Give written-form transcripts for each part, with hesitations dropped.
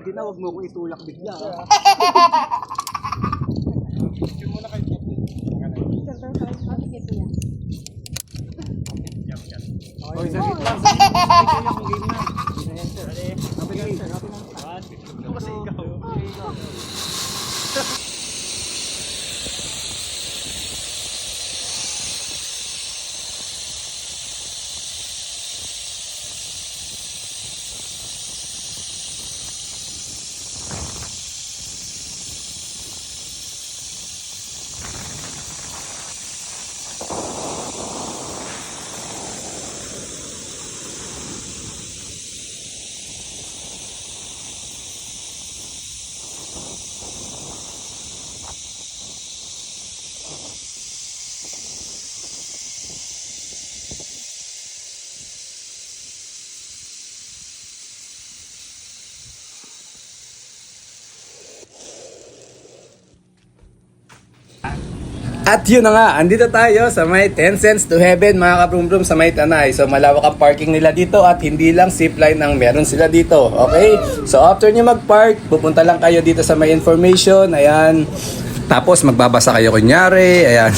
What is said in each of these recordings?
Pwede na, wag mo ko itulak bigla. Yung muna kayo. Oy, saglit lang. Saglit lang kung game na. Okay, sir. Kasi ikaw. At yun na nga, andito tayo sa may 10 cents to heaven mga kabrum-brum sa may Tanay. So malawak ang parking nila dito at hindi lang zipline ang meron sila dito. Okay? So after nyo mag-park, pupunta lang kayo dito sa may information. Ayan. Tapos magbabasa kayo kunyari. Ayan.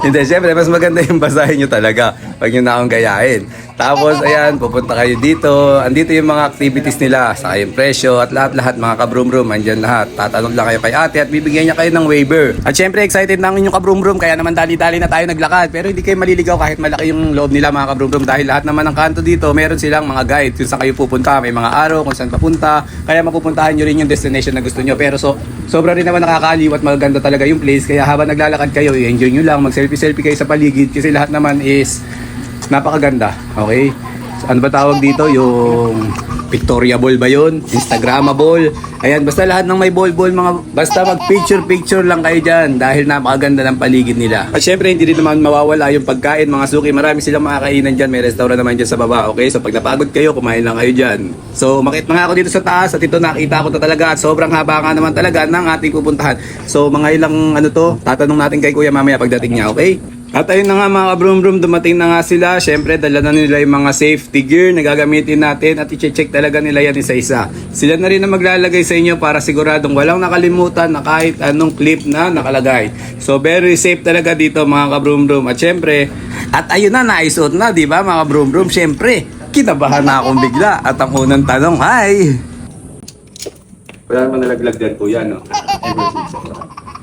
Hindi, syempre mas maganda yung basahin nyo talaga. Huwag nyo na akong gayahin. Tapos ayan, pupunta kayo dito. Andito yung mga activities nila. Saka yung presyo at lahat-lahat mga kabrum-brum. Andyan lahat. Tatanong lang kayo kay ate at bibigyan niya kayo ng waiver. At syempre excited na ang inyong kabrum-brum. Kaya naman dali-dali na tayo naglakad. Pero hindi kayo maliligaw kahit malaki yung loob nila mga kabrum-brum. Dahil lahat naman ng kanto dito, meron silang mga guide kung saan kayo pupunta. May mga araw kung saan papunta. Kaya mapupuntahan nyo rin yung destination na gusto nyo. Pero sobra rin naman nakakaaliw at maganda talaga yung place. Kaya habang naglalakad kayo, i-enjoy nyo lang. Mag-selfie-selfie kayo sa paligid. Kasi lahat naman is napakaganda. Okay? So, ano ba tawag dito? Yung pictoriable ba yun? Instagrammable? Ayan, basta lahat ng may ball-ball, basta mag-picture-picture lang kayo dyan dahil napakaganda ng paligid nila. At syempre, hindi rin naman mawawala yung pagkain, mga suki. Marami silang makakainan dyan. May restaurant naman dyan sa baba. Okay? So, pag napagod kayo, kumain lang kayo dyan. So, makit na nga ako dito sa taas at ito nakita ko to talaga at sobrang haba nga naman talaga ng ating pupuntahan. So, mga ilang tatanong natin kay Kuya mamaya pagdating niya. Okay? At ayun na nga mga kabrum-brum, dumating na nga sila. Syempre, dala na nila yung mga safety gear na gagamitin natin at i-check talaga nila yan isa-isa. Sila na rin na maglalagay sa inyo para siguradong walang nakalimutan na kahit anong clip na nakalagay. So, very safe talaga dito mga kabrum-brum. At syempre, at ayun na, naisuot na, di ba mga kabrum-brum? Syempre, kinabahan na akong bigla. At ang unang tanong, hi! Wala naman nalaglag dyan kuya, no?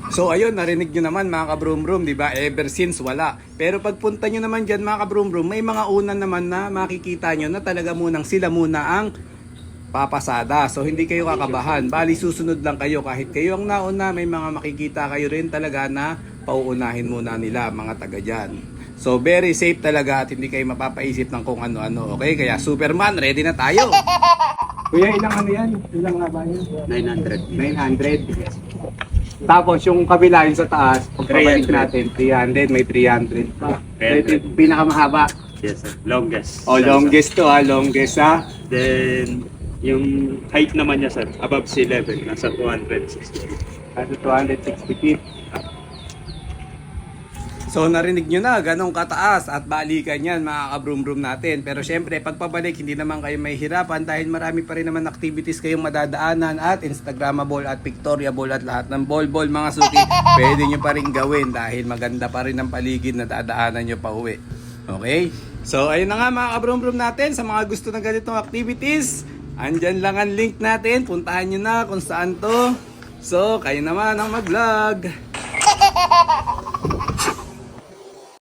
So ayun, narinig nyo naman mga kabrum-brum, di ba? Ever since wala. Pero pagpunta nyo naman dyan mga kabrum-brum, may mga unan naman na makikita nyo na talaga sila muna ang papasada. So hindi kayo kakabahan. Bali susunod lang kayo. Kahit kayo ang nauna, may mga makikita kayo rin talaga na pauunahin muna nila mga taga dyan. So very safe talaga at hindi kayo mapapaisip ng kung ano-ano. Okay? Kaya Superman, ready na tayo. Kuya, ilang yan? Ilang nga ba yan? 900. 900. Tapos yung kabila yung sa taas, pagpabalik natin, 300, may 300 pa. Ito yung pinakamahaba. Yes, sir. Longest. Oh, longest to ha, longest ha. Then, yung height naman niya, sir, above sea level, nasa 260 feet. At 260 feet. So narinig nyo na, ganong kataas at balikan yan mga kabrum-brum natin. Pero syempre, pagpabalik, hindi naman kayo may hirapan dahil marami pa rin naman activities kayong madadaanan at Instagrammable at pictoriable at lahat ng ball-ball mga suki. Pwede nyo pa rin gawin dahil maganda pa rin ang paligid na dadaanan nyo pa uwi. Okay? So ayun na nga mga kabrum-brum natin, sa mga gusto ng ganitong activities, andyan lang ang link natin. Puntahan nyo na kung saan to. So, kayo naman ang mag-vlog.